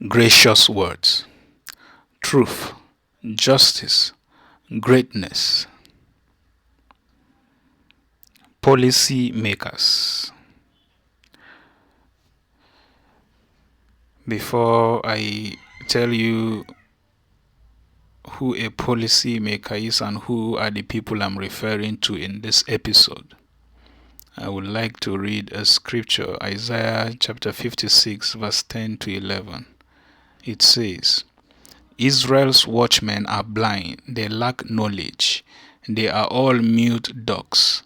Gracious words, truth, justice, greatness. Policy makers. Before I tell you who a policy maker is and who are the people I'm referring to in this episode, I would like to read a scripture, Isaiah chapter 56, verse 10 to 11. It says, Israel's watchmen are blind, they lack knowledge, they are all mute dogs,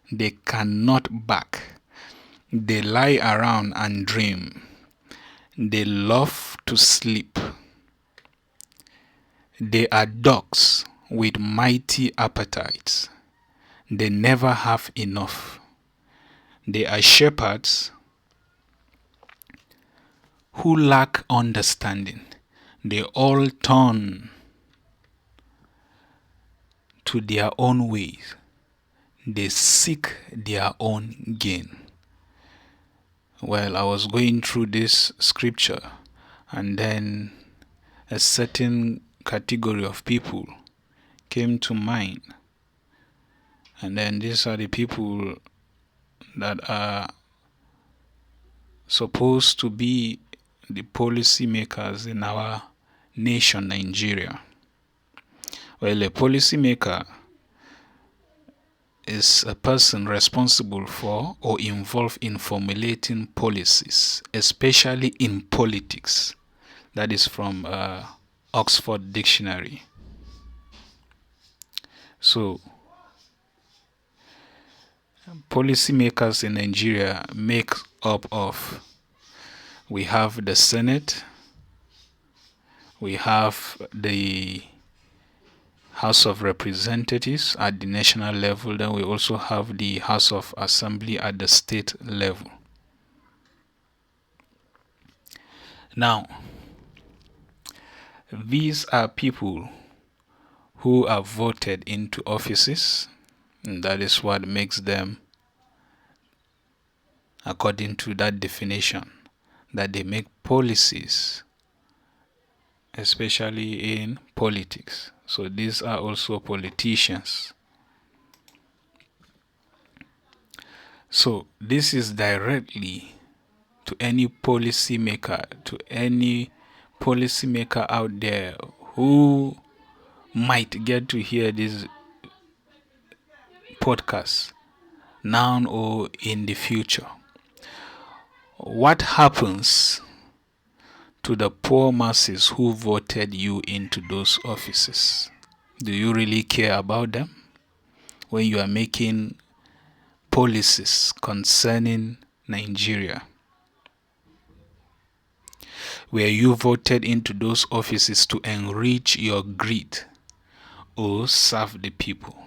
they cannot bark, they lie around and dream, they love to sleep. They are dogs with mighty appetites, they never have enough. They are shepherds who lack understanding. They all turn to their own ways. They seek their own gain. Well, I was going through this scripture, and then a certain category of people came to mind. And then these are the people that are supposed to be the policy makers in our nation, Nigeria. Well, a policy maker is a person responsible for or involved in formulating policies, especially in politics. That is from Oxford Dictionary. So, policymakers in Nigeria make up of, we have the Senate, we have the House of Representatives at the national level, then we also have the House of Assembly at the state level. Now, these are people who are voted into offices, and that is what makes them, according to that definition, that they make policies, especially in politics. So these are also politicians. So this is directly to any policymaker, out there who might get to hear this podcast now or in the future. What happens to the poor masses who voted you into those offices? Do you really care about them when you are making policies concerning Nigeria? Were you voted into those offices to enrich your greed or serve the people?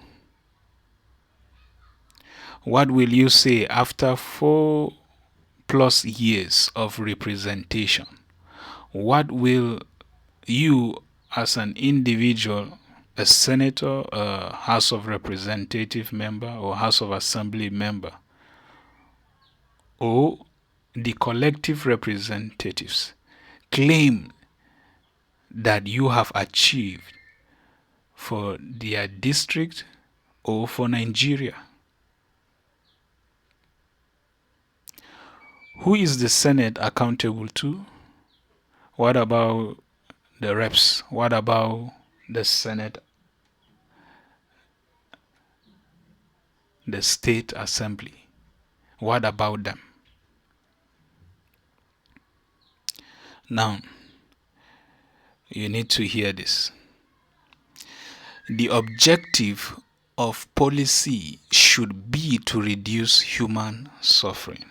What will you say after 4+ years of representation? What will you as an individual, a senator, a House of Representative member, or House of Assembly member, or the collective representatives claim that you have achieved for their district or for Nigeria? Who is the Senate accountable to? What about the reps? What about the Senate, the state assembly? What about them? Now, you need to hear this. The objective of policy should be to reduce human suffering.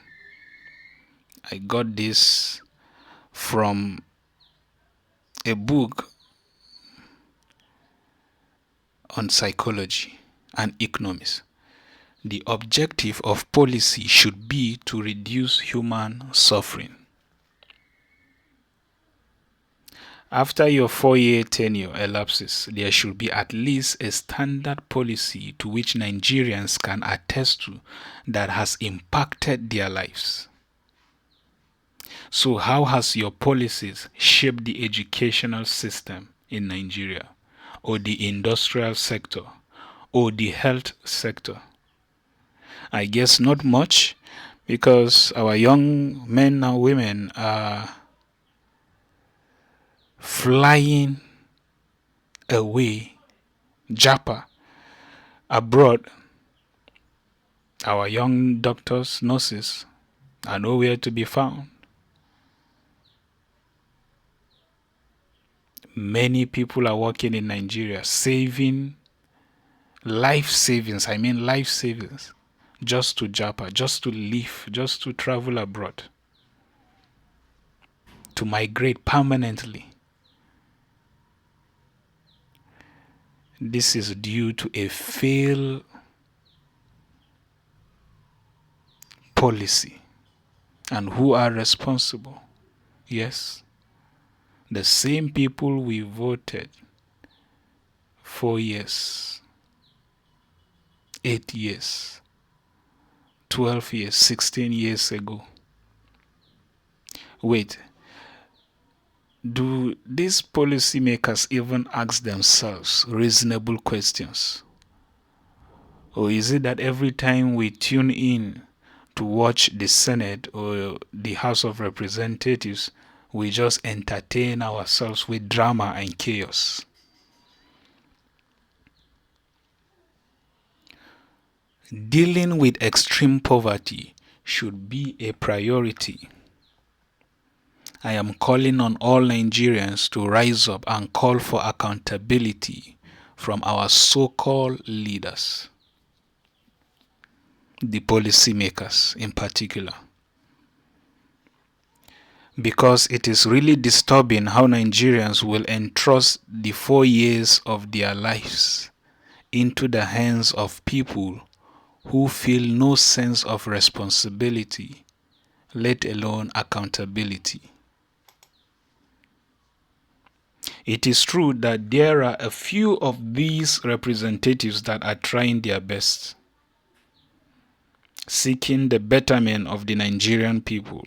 I got this from a book on psychology and economics. The objective of policy should be to reduce human suffering. After your 4-year tenure elapses, there should be at least a standard policy to which Nigerians can attest to that has impacted their lives. So how has your policies shaped the educational system in Nigeria, or the industrial sector, or the health sector? I guess not much, because our young men and women are flying away, japa, abroad. Our young doctors, nurses are nowhere to be found. Many people are working in Nigeria, saving life savings, life savings, just to japa, just to live, just to travel abroad, to migrate permanently. This is due to a failed policy. And who are responsible? Yes, the same people we voted 4 years, 8 years, 12 years, 16 years ago. Wait, do these policymakers even ask themselves reasonable questions? Or is it that every time we tune in to watch the Senate or the House of Representatives, we just entertain ourselves with drama and chaos? Dealing with extreme poverty should be a priority. I am calling on all Nigerians to rise up and call for accountability from our so-called leaders, the policymakers in particular. Because it is really disturbing how Nigerians will entrust the 4 years of their lives into the hands of people who feel no sense of responsibility, let alone accountability. It is true that there are a few of these representatives that are trying their best, seeking the betterment of the Nigerian people,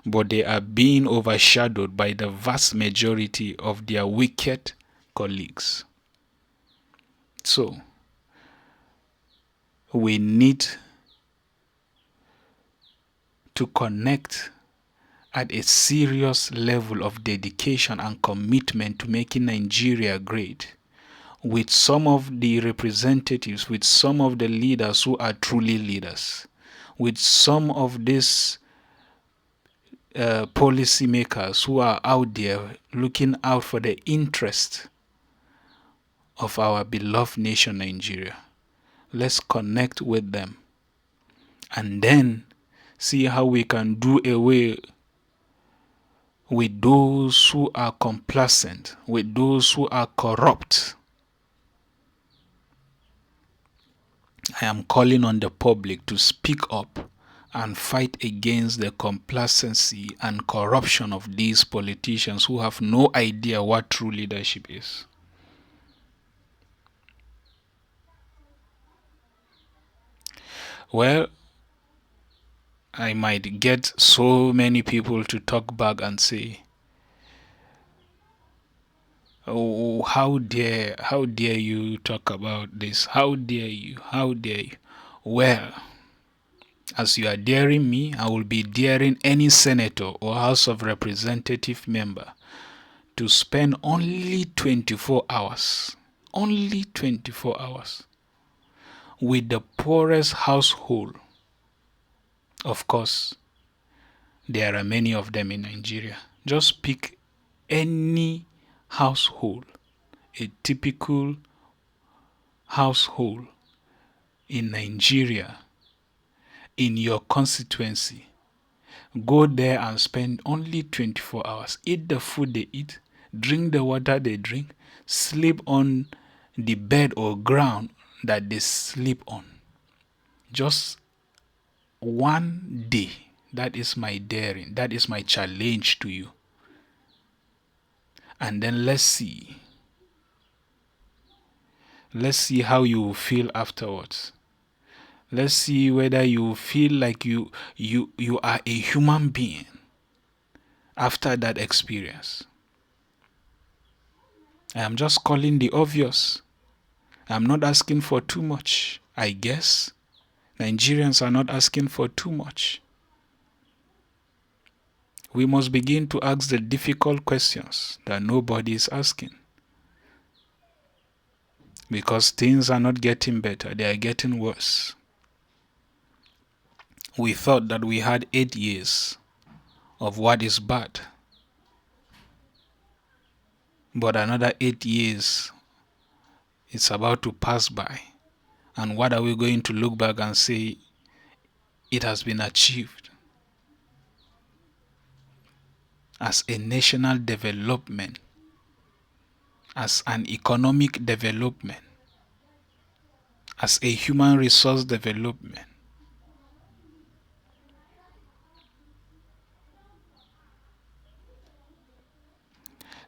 but they are being overshadowed by the vast majority of their wicked colleagues. So, we need to connect at a serious level of dedication and commitment to making Nigeria great with some of the representatives, with some of the leaders who are truly leaders, with some of these policy makers who are out there looking out for the interest of our beloved nation, Nigeria. Let's connect with them and then see how we can do away with those who are complacent, with those who are corrupt. I am calling on the public to speak up and fight against the complacency and corruption of these politicians who have no idea what true leadership is. Well, I might get so many people to talk back and say, "Oh, how dare you talk about this? How dare you? How dare you?" Well, as you are daring me, I will be daring any senator or House of Representative member to spend only 24 hours, only 24 hours, with the poorest household. Of course, there are many of them in Nigeria. Just pick any household, a typical household in Nigeria, in your constituency. Go there and spend only 24 hours. Eat the food they eat, drink the water they drink, sleep on the bed or ground that they sleep on. Just one day. That is my daring. That is my challenge to you. And then let's see. Let's see how you will feel afterwards. Let's see whether you feel like you are a human being after that experience? I am just calling the obvious. I'm not asking for too much. I guess Nigerians are not asking for too much. We must begin to ask the difficult questions that nobody is asking. Because things are not getting better, they are getting worse. We thought that we had 8 years of what is bad. But another 8 years is about to pass by. And what are we going to look back and say it has been achieved? As a national development, as an economic development, as a human resource development.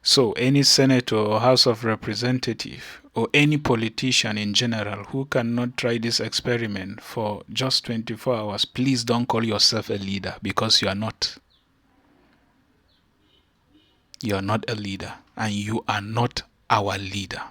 So any senator or House of Representative or any politician in general who cannot try this experiment for just 24 hours, please don't call yourself a leader, because you are not. You are not a leader, and you are not our leader.